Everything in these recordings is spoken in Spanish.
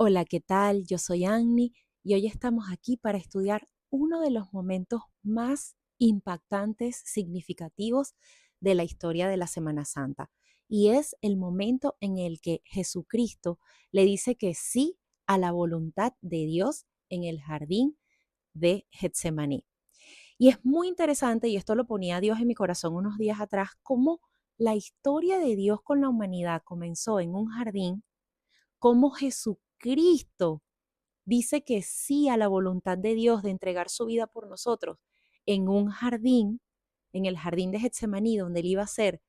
Hola, ¿qué tal? Yo soy Annie y hoy estamos aquí para estudiar uno de los momentos más impactantes, significativos de la historia de la Semana Santa. Y es el momento en el que Jesucristo le dice que sí a la voluntad de Dios en el jardín de Getsemaní. Y es muy interesante, y esto lo ponía Dios en mi corazón unos días atrás, cómo la historia de Dios con la humanidad comenzó en un jardín, cómo Jesucristo dice que sí a la voluntad de Dios de entregar su vida por nosotros en un jardín, en el jardín de Getsemaní, donde él iba a ser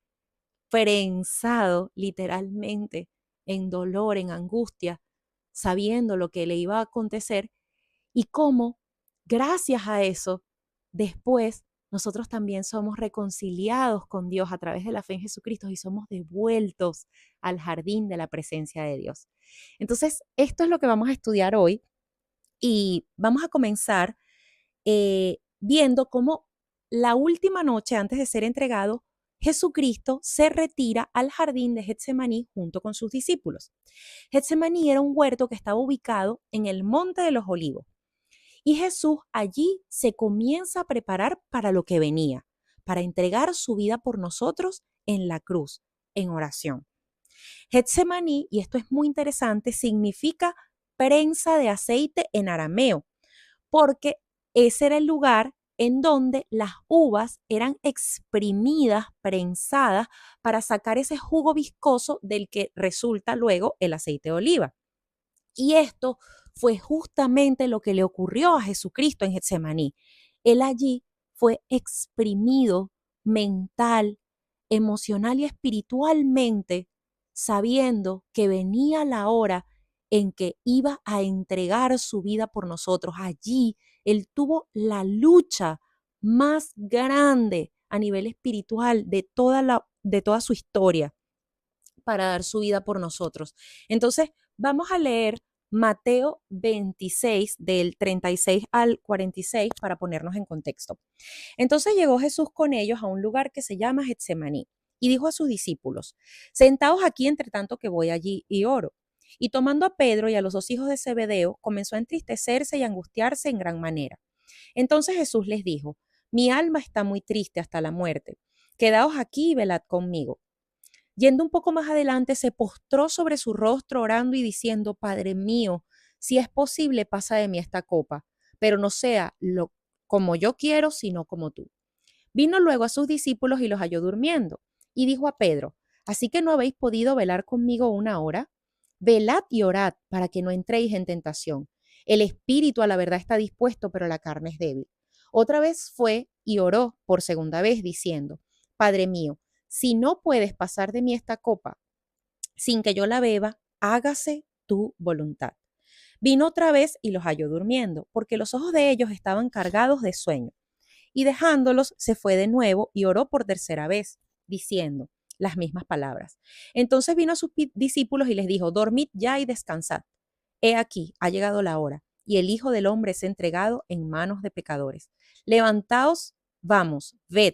prensado literalmente en dolor, en angustia, sabiendo lo que le iba a acontecer y cómo, gracias a eso, después nosotros también somos reconciliados con Dios a través de la fe en Jesucristo y somos devueltos al jardín de la presencia de Dios. Entonces, esto es lo que vamos a estudiar hoy y vamos a comenzar viendo cómo la última noche antes de ser entregado, Jesucristo se retira al jardín de Getsemaní junto con sus discípulos. Getsemaní era un huerto que estaba ubicado en el Monte de los Olivos y Jesús allí se comienza a preparar para lo que venía, para entregar su vida por nosotros en la cruz, en oración. Getsemaní, y esto es muy interesante, significa prensa de aceite en arameo, porque ese era el lugar en donde las uvas eran exprimidas, prensadas, para sacar ese jugo viscoso del que resulta luego el aceite de oliva. Y esto fue justamente lo que le ocurrió a Jesucristo en Getsemaní. Él allí fue exprimido mental, emocional y espiritualmente, sabiendo que venía la hora en que iba a entregar su vida por nosotros. Allí él tuvo la lucha más grande a nivel espiritual de toda su historia para dar su vida por nosotros. Entonces, vamos a leer Mateo 26, del 36 al 46, para ponernos en contexto. Entonces llegó Jesús con ellos a un lugar que se llama Getsemaní y dijo a sus discípulos: sentaos aquí entre tanto que voy allí y oro. Y tomando a Pedro y a los dos hijos de Zebedeo, comenzó a entristecerse y angustiarse en gran manera. Entonces Jesús les dijo: mi alma está muy triste hasta la muerte. Quedaos aquí y velad conmigo. Yendo un poco más adelante, se postró sobre su rostro orando y diciendo: Padre mío, si es posible, pasa de mí esta copa, pero no sea como yo quiero, sino como tú. Vino luego a sus discípulos y los halló durmiendo, y dijo a Pedro: ¿así que no habéis podido velar conmigo una hora? Velad y orad para que no entréis en tentación. El espíritu a la verdad está dispuesto, pero la carne es débil. Otra vez fue y oró por segunda vez, diciendo: Padre mío, si no puedes pasar de mí esta copa sin que yo la beba, hágase tu voluntad. Vino otra vez y los halló durmiendo, porque los ojos de ellos estaban cargados de sueño. Y dejándolos, se fue de nuevo y oró por tercera vez, diciendo las mismas palabras. Entonces vino a sus discípulos y les dijo: dormid ya y descansad. He aquí, ha llegado la hora, y el Hijo del Hombre es entregado en manos de pecadores. Levantaos, vamos, ved,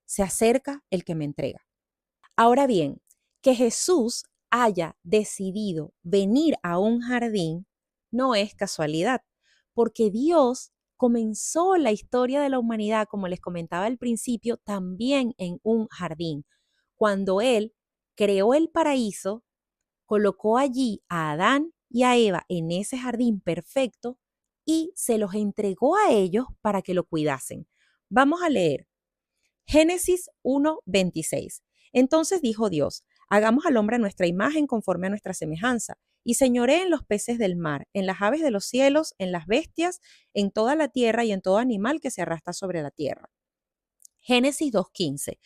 se acerca el que me entrega. Ahora bien, que Jesús haya decidido venir a un jardín no es casualidad, porque Dios comenzó la historia de la humanidad, como les comentaba al principio, también en un jardín. Cuando Él creó el paraíso, colocó allí a Adán y a Eva en ese jardín perfecto y se los entregó a ellos para que lo cuidasen. Vamos a leer Génesis 1:26. Entonces dijo Dios: hagamos al hombre a nuestra imagen conforme a nuestra semejanza, y señoree en los peces del mar, en las aves de los cielos, en las bestias, en toda la tierra y en todo animal que se arrastra sobre la tierra. Génesis 2:15.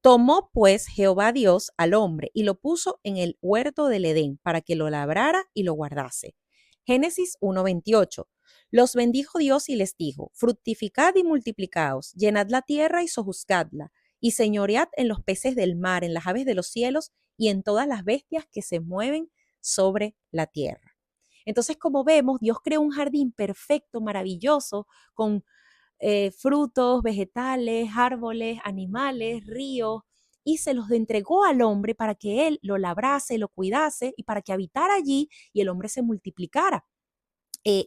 Tomó pues Jehová Dios al hombre y lo puso en el huerto del Edén para que lo labrara y lo guardase. Génesis 1:28. Los bendijo Dios y les dijo: fructificad y multiplicaos, llenad la tierra y sojuzgadla, y señoread en los peces del mar, en las aves de los cielos y en todas las bestias que se mueven sobre la tierra. Entonces, como vemos, Dios creó un jardín perfecto, maravilloso, con frutos, vegetales, árboles, animales, ríos, y se los entregó al hombre para que él lo labrase, lo cuidase y para que habitara allí y el hombre se multiplicara.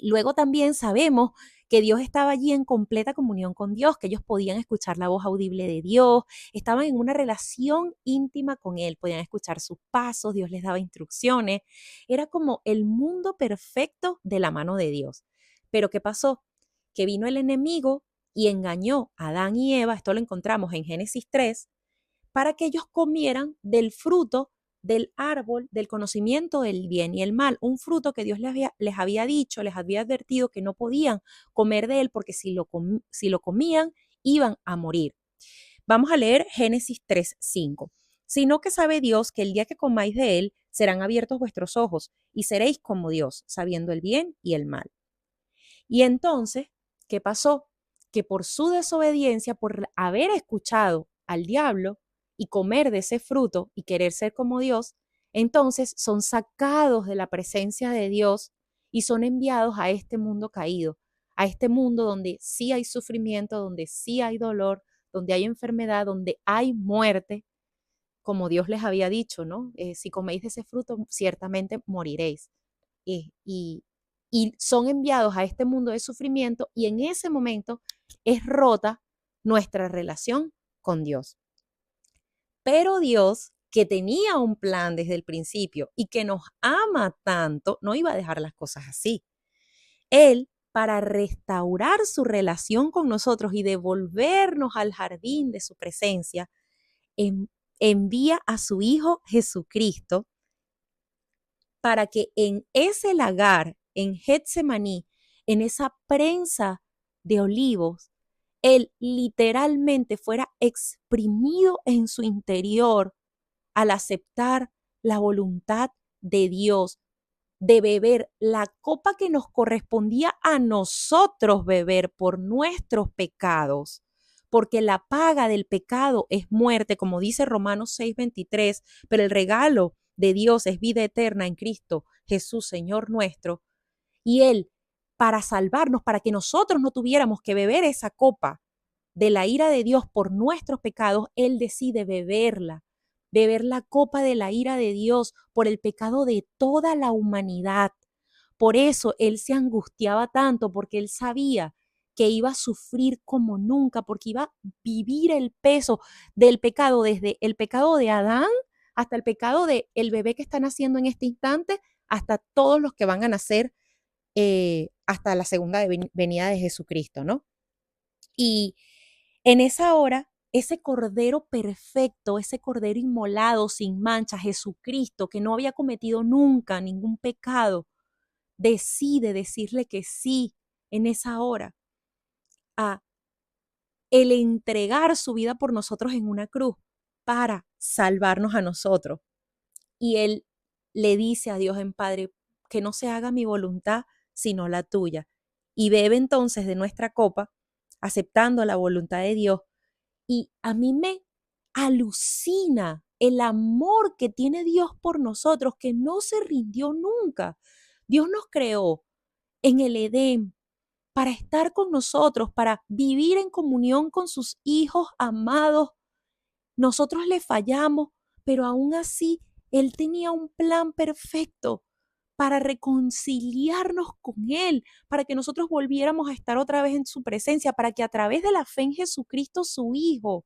Luego también sabemos que Dios estaba allí en completa comunión con Dios, que ellos podían escuchar la voz audible de Dios, estaban en una relación íntima con Él, podían escuchar sus pasos, Dios les daba instrucciones, era como el mundo perfecto de la mano de Dios. Pero ¿qué pasó? Que vino el enemigo y engañó a Adán y Eva, esto lo encontramos en Génesis 3, para que ellos comieran del fruto del árbol del conocimiento del bien y el mal, un fruto que Dios les había dicho, les había advertido que no podían comer de él porque si lo comían iban a morir. Vamos a leer Génesis 3:5. Sino que sabe Dios que el día que comáis de él serán abiertos vuestros ojos y seréis como Dios, sabiendo el bien y el mal. Y entonces, ¿qué pasó? Que por su desobediencia, por haber escuchado al diablo y comer de ese fruto y querer ser como Dios, entonces son sacados de la presencia de Dios y son enviados a este mundo caído, a este mundo donde sí hay sufrimiento, donde sí hay dolor, donde hay enfermedad, donde hay muerte, como Dios les había dicho, ¿no? Si coméis de ese fruto, ciertamente moriréis. Y, y son enviados a este mundo de sufrimiento y en ese momento es rota nuestra relación con Dios. Pero Dios, que tenía un plan desde el principio y que nos ama tanto, no iba a dejar las cosas así. Él, para restaurar su relación con nosotros y devolvernos al jardín de su presencia, envía a su Hijo Jesucristo para que en ese lagar, en Getsemaní, en esa prensa de olivos, él literalmente fuera exprimido en su interior al aceptar la voluntad de Dios de beber la copa que nos correspondía a nosotros beber por nuestros pecados, porque la paga del pecado es muerte, como dice Romanos 6:23, pero el regalo de Dios es vida eterna en Cristo Jesús, Señor nuestro. Y Él, para salvarnos, para que nosotros no tuviéramos que beber esa copa de la ira de Dios por nuestros pecados, Él decide beber la copa de la ira de Dios por el pecado de toda la humanidad. Por eso Él se angustiaba tanto, porque Él sabía que iba a sufrir como nunca, porque iba a vivir el peso del pecado, desde el pecado de Adán hasta el pecado del bebé que está naciendo en este instante, hasta todos los que van a nacer hasta la segunda venida de Jesucristo, ¿no? Y en esa hora, ese cordero perfecto, ese cordero inmolado sin mancha, Jesucristo, que no había cometido nunca ningún pecado, decide decirle que sí en esa hora a el entregar su vida por nosotros en una cruz para salvarnos a nosotros. Y él le dice a Dios en Padre, que no se haga mi voluntad, sino la tuya. Y bebe entonces de nuestra copa, aceptando la voluntad de Dios. Y a mí me alucina el amor que tiene Dios por nosotros, que no se rindió nunca. Dios nos creó en el Edén para estar con nosotros, para vivir en comunión con sus hijos amados. Nosotros le fallamos, pero aún así Él tenía un plan perfecto para reconciliarnos con Él, para que nosotros volviéramos a estar otra vez en su presencia, para que a través de la fe en Jesucristo, su Hijo,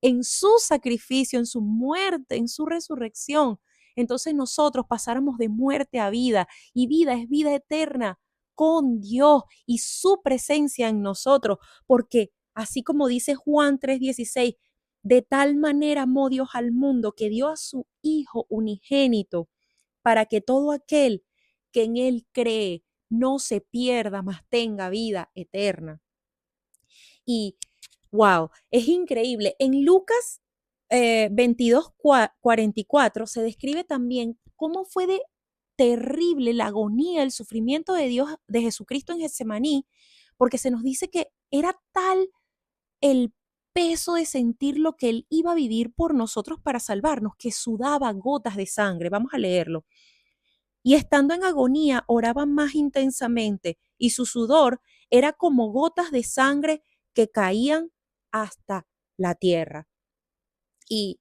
en su sacrificio, en su muerte, en su resurrección, entonces nosotros pasáramos de muerte a vida, y vida es vida eterna con Dios y su presencia en nosotros, porque así como dice Juan 3:16, de tal manera amó Dios al mundo que dio a su Hijo unigénito para que todo aquel que en Él cree no se pierda, mas tenga vida eterna. Y wow, es increíble. En Lucas 22:44 se describe también cómo fue de terrible la agonía, el sufrimiento de Dios, de Jesucristo en Getsemaní, porque se nos dice que era tal el peso de sentir lo que Él iba a vivir por nosotros para salvarnos, que sudaba gotas de sangre. Vamos a leerlo. Y estando en agonía, oraba más intensamente, y su sudor era como gotas de sangre que caían hasta la tierra. Y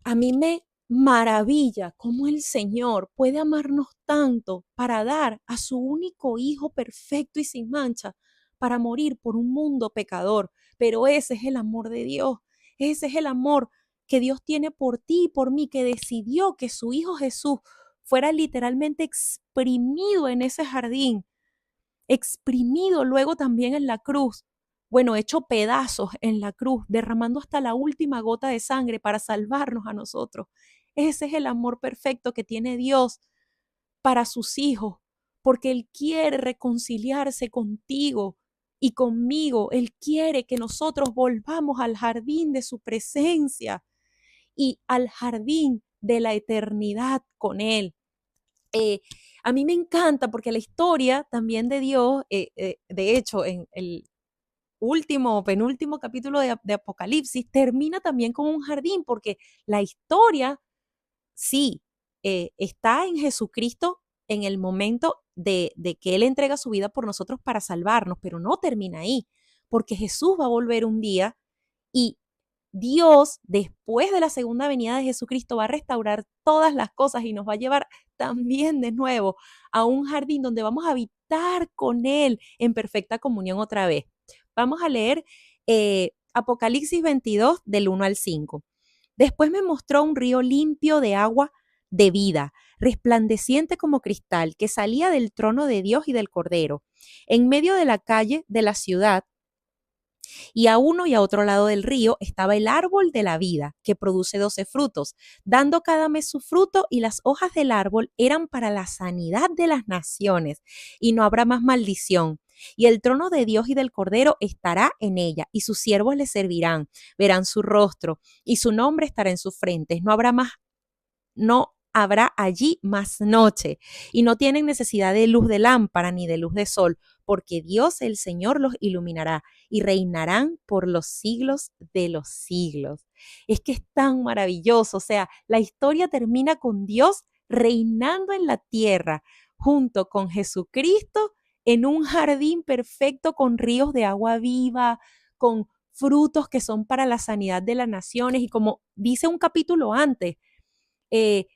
A mí me maravilla cómo el Señor puede amarnos tanto para dar a su único Hijo perfecto y sin mancha para morir por un mundo pecador. Pero ese es el amor de Dios. Ese es el amor que Dios tiene por ti y por mí, que decidió que su Hijo Jesús fuera literalmente exprimido en ese jardín, exprimido luego también en la cruz, bueno, hecho pedazos en la cruz, derramando hasta la última gota de sangre para salvarnos a nosotros. Ese es el amor perfecto que tiene Dios para sus hijos, porque Él quiere reconciliarse contigo y conmigo. Él quiere que nosotros volvamos al jardín de su presencia y al jardín de la eternidad con Él. Eh, a mí me encanta porque la historia también de Dios, de hecho, en el último o penúltimo capítulo de Apocalipsis, termina también con un jardín, porque la historia, sí, está en Jesucristo en el momento de que Él entrega su vida por nosotros para salvarnos, pero no termina ahí, porque Jesús va a volver un día y Dios, después de la segunda venida de Jesucristo, va a restaurar todas las cosas y nos va a llevar también de nuevo a un jardín donde vamos a habitar con Él en perfecta comunión otra vez. Vamos a leer Apocalipsis 22 del 1 al 5. Después me mostró un río limpio de agua de vida, resplandeciente como cristal, que salía del trono de Dios y del Cordero. En medio de la calle de la ciudad, y a uno y a otro lado del río estaba el árbol de la vida, que produce 12 frutos, dando cada mes su fruto, y las hojas del árbol eran para la sanidad de las naciones, y no habrá más maldición. Y el trono de Dios y del Cordero estará en ella, y sus siervos le servirán, verán su rostro, y su nombre estará en sus frentes. No habrá allí más noche, y no tienen necesidad de luz de lámpara ni de luz de sol, porque Dios el Señor los iluminará y reinarán por los siglos de los siglos. Es que es tan maravilloso, o sea, la historia termina con Dios reinando en la tierra junto con Jesucristo en un jardín perfecto con ríos de agua viva, con frutos que son para la sanidad de las naciones, y como dice un capítulo antes,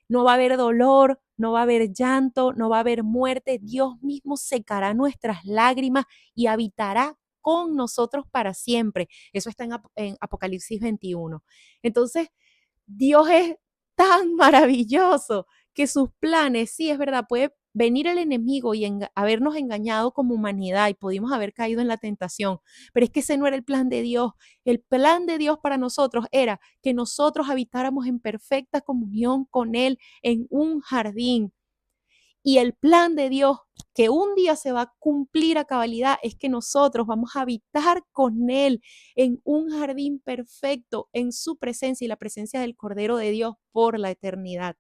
no va a haber dolor, no va a haber llanto, no va a haber muerte. Dios mismo secará nuestras lágrimas y habitará con nosotros para siempre. Eso está en Apocalipsis 21. Entonces, Dios es tan maravilloso que sus planes, sí, es verdad, puede venir el enemigo y habernos engañado como humanidad y pudimos haber caído en la tentación, pero es que ese no era el plan de Dios. El plan de Dios para nosotros era que nosotros habitáramos en perfecta comunión con Él en un jardín. Y el plan de Dios que un día se va a cumplir a cabalidad es que nosotros vamos a habitar con Él en un jardín perfecto, en su presencia y la presencia del Cordero de Dios por la eternidad.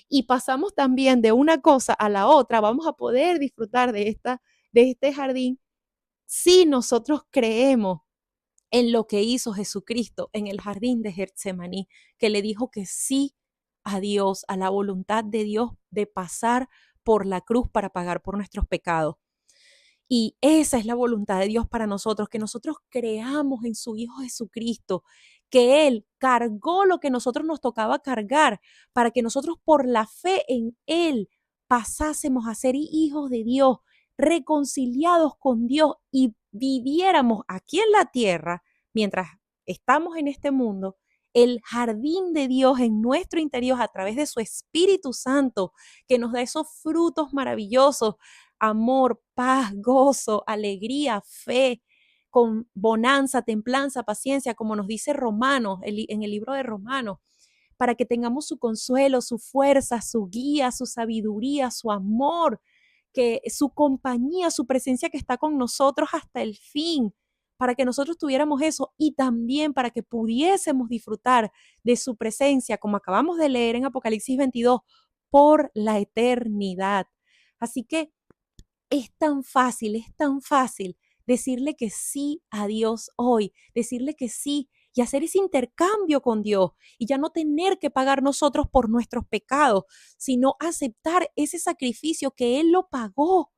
Y pasamos también de una cosa a la otra, vamos a poder disfrutar de este jardín si nosotros creemos en lo que hizo Jesucristo en el jardín de Getsemaní, que le dijo que sí a Dios, a la voluntad de Dios de pasar por la cruz para pagar por nuestros pecados. Y esa es la voluntad de Dios para nosotros, que nosotros creamos en su Hijo Jesucristo, que Él cargó lo que nosotros nos tocaba cargar, para que nosotros por la fe en Él pasásemos a ser hijos de Dios, reconciliados con Dios y viviéramos aquí en la tierra, mientras estamos en este mundo, el jardín de Dios en nuestro interior a través de su Espíritu Santo, que nos da esos frutos maravillosos: amor, paz, gozo, alegría, fe, con bonanza, templanza, paciencia, como nos dice Romanos, en el libro de Romanos, para que tengamos su consuelo, su fuerza, su guía, su sabiduría, su amor, que su compañía, su presencia que está con nosotros hasta el fin, para que nosotros tuviéramos eso y también para que pudiésemos disfrutar de su presencia, como acabamos de leer en Apocalipsis 22, por la eternidad. Así que es tan fácil decirle que sí a Dios hoy, decirle que sí y hacer ese intercambio con Dios y ya no tener que pagar nosotros por nuestros pecados, sino aceptar ese sacrificio que Él lo pagó.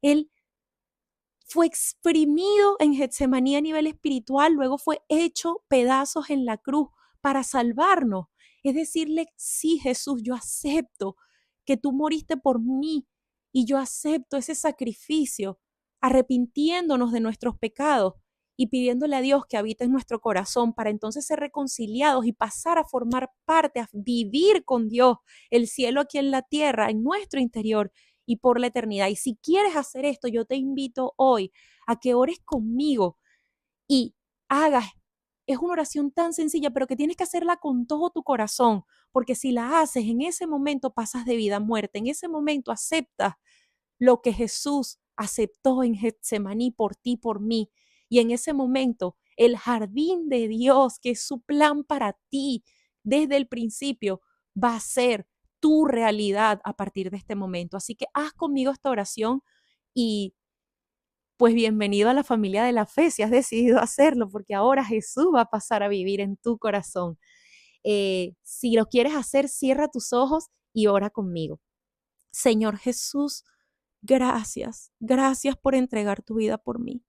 Él fue exprimido en Getsemaní a nivel espiritual, luego fue hecho pedazos en la cruz para salvarnos. Es decirle, sí, Jesús, yo acepto que tú moriste por mí y yo acepto ese sacrificio, arrepintiéndonos de nuestros pecados y pidiéndole a Dios que habite en nuestro corazón para entonces ser reconciliados y pasar a formar parte, a vivir con Dios, el cielo aquí en la tierra, en nuestro interior y por la eternidad. Y si quieres hacer esto, yo te invito hoy a que ores conmigo y hagas. Es una oración tan sencilla, pero que tienes que hacerla con todo tu corazón, porque si la haces en ese momento pasas de vida a muerte, en ese momento aceptas lo que Jesús aceptó en Getsemaní por ti, por mí, y en ese momento el jardín de Dios, que es su plan para ti desde el principio, va a ser tu realidad a partir de este momento. Así que haz conmigo esta oración y pues bienvenido a la familia de la fe si has decidido hacerlo, porque ahora Jesús va a pasar a vivir en tu corazón. Si lo quieres hacer, cierra tus ojos y ora conmigo. Señor Jesús, gracias, gracias por entregar tu vida por mí.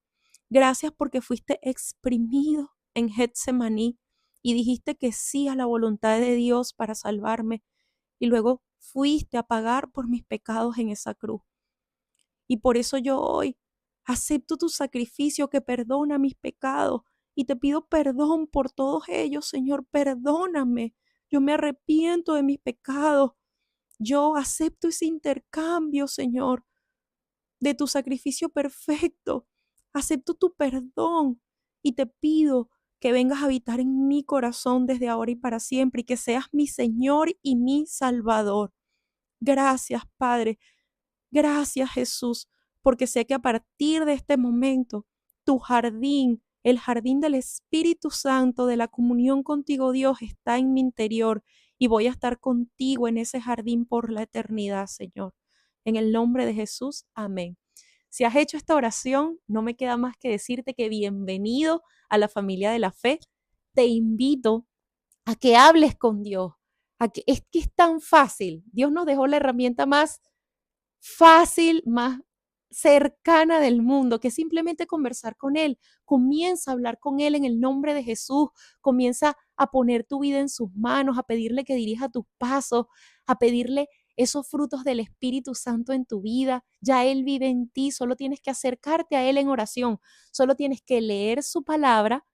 Gracias porque fuiste exprimido en Getsemaní y dijiste que sí a la voluntad de Dios para salvarme y luego fuiste a pagar por mis pecados en esa cruz. Y por eso yo hoy acepto tu sacrificio que perdona mis pecados y te pido perdón por todos ellos, Señor, perdóname. Yo me arrepiento de mis pecados. Yo acepto ese intercambio, Señor, de tu sacrificio perfecto. Acepto tu perdón y te pido que vengas a habitar en mi corazón desde ahora y para siempre y que seas mi Señor y mi Salvador. Gracias, Padre. Gracias, Jesús, porque sé que a partir de este momento, tu jardín, el jardín del Espíritu Santo, de la comunión contigo, Dios, está en mi interior y voy a estar contigo en ese jardín por la eternidad, Señor. En el nombre de Jesús, amén. Si has hecho esta oración, no me queda más que decirte que bienvenido a la familia de la fe. Te invito a que hables con Dios, a que es tan fácil. Dios nos dejó la herramienta más fácil, más cercana del mundo, que simplemente conversar con Él. Comienza a hablar con Él en el nombre de Jesús, comienza a poner tu vida en sus manos, a pedirle que dirija tus pasos, a pedirle esos frutos del Espíritu Santo en tu vida. Ya Él vive en ti, solo tienes que acercarte a Él en oración, solo tienes que leer su palabra,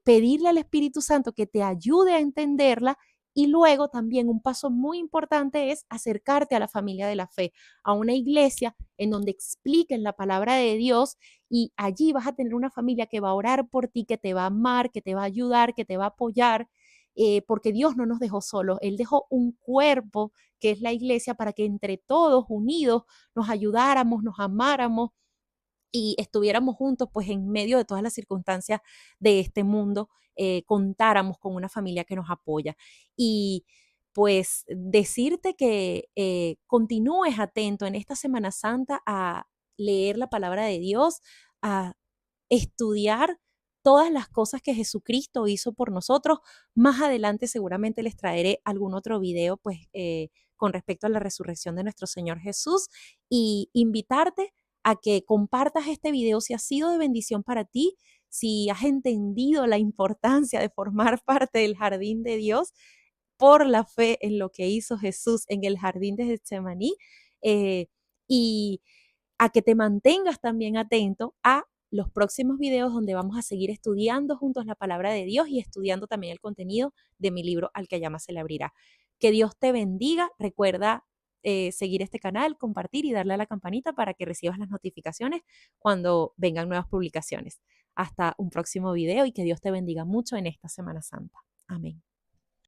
pedirle al Espíritu Santo que te ayude a entenderla y luego también un paso muy importante es acercarte a la familia de la fe, a una iglesia en donde expliquen la palabra de Dios y allí vas a tener una familia que va a orar por ti, que te va a amar, que te va a ayudar, que te va a apoyar, porque Dios no nos dejó solos, Él dejó un cuerpo que es la iglesia para que entre todos unidos nos ayudáramos, nos amáramos y estuviéramos juntos, pues en medio de todas las circunstancias de este mundo, contáramos con una familia que nos apoya. Y pues decirte que continúes atento en esta Semana Santa a leer la palabra de Dios, a estudiar todas las cosas que Jesucristo hizo por nosotros. Más adelante seguramente les traeré algún otro video, pues, con respecto a la resurrección de nuestro Señor Jesús y invitarte a que compartas este video si ha sido de bendición para ti, si has entendido la importancia de formar parte del jardín de Dios por la fe en lo que hizo Jesús en el jardín de Getsemaní, y a que te mantengas también atento a los próximos videos donde vamos a seguir estudiando juntos la palabra de Dios y estudiando también el contenido de mi libro Al que llama se le abrirá. Que Dios te bendiga. Recuerda seguir este canal, compartir y darle a la campanita para que recibas las notificaciones cuando vengan nuevas publicaciones. Hasta un próximo video y que Dios te bendiga mucho en esta Semana Santa. Amén.